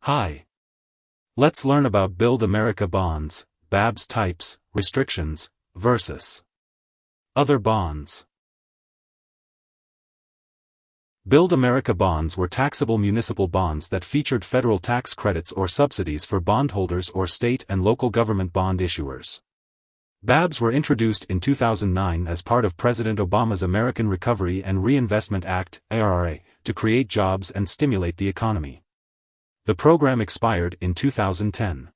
Hi. Let's learn about Build America bonds, BABS types, restrictions, versus other bonds. Build America bonds were taxable municipal bonds that featured federal tax credits or subsidies for bondholders or state and local government bond issuers. BABS were introduced in 2009 as part of President Obama's American Recovery and Reinvestment Act, ARRA, to create jobs and stimulate the economy. The program expired in 2010.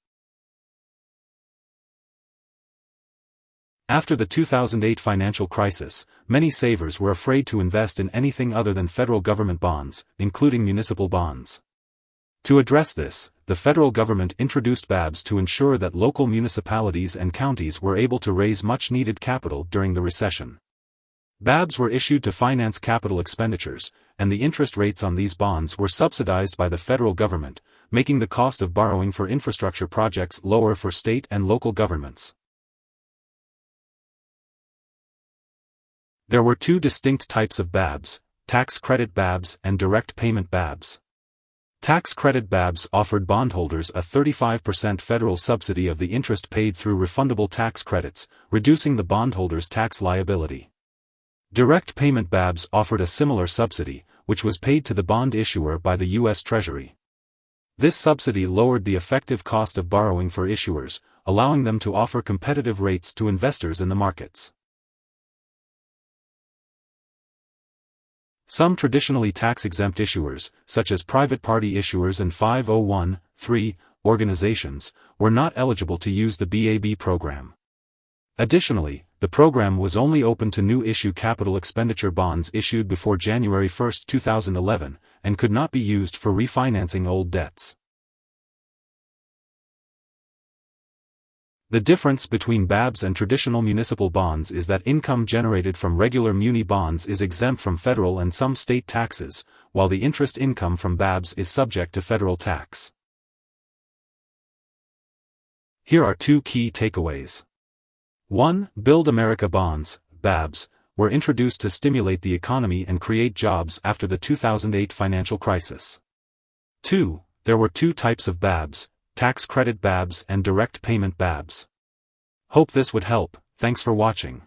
After the 2008 financial crisis, many savers were afraid to invest in anything other than federal government bonds, including municipal bonds. To address this, the federal government introduced BABS to ensure that local municipalities and counties were able to raise much-needed capital during the recession. BABS were issued to finance capital expenditures, and the interest rates on these bonds were subsidized by the federal government, making the cost of borrowing for infrastructure projects lower for state and local governments. There were two distinct types of BABS, tax credit BABS and direct payment BABS. Tax credit BABS offered bondholders a 35% federal subsidy of the interest paid through refundable tax credits, reducing the bondholder's tax liability. Direct payment BABS offered a similar subsidy, which was paid to the bond issuer by the U.S. Treasury. This subsidy lowered the effective cost of borrowing for issuers, allowing them to offer competitive rates to investors in the markets. Some traditionally tax-exempt issuers, such as private party issuers and 501(c)(3) organizations, were not eligible to use the BAB program. Additionally, the program was only open to new issue capital expenditure bonds issued before January 1, 2011, and could not be used for refinancing old debts. The difference between BABS and traditional municipal bonds is that income generated from regular muni bonds is exempt from federal and some state taxes, while the interest income from BABS is subject to federal tax. Here are two key takeaways. 1. Build America bonds, BABS, were introduced to stimulate the economy and create jobs after the 2008 financial crisis. 2. There were two types of BABS, tax credit BABS and direct payment BABS. Hope this would help. Thanks for watching.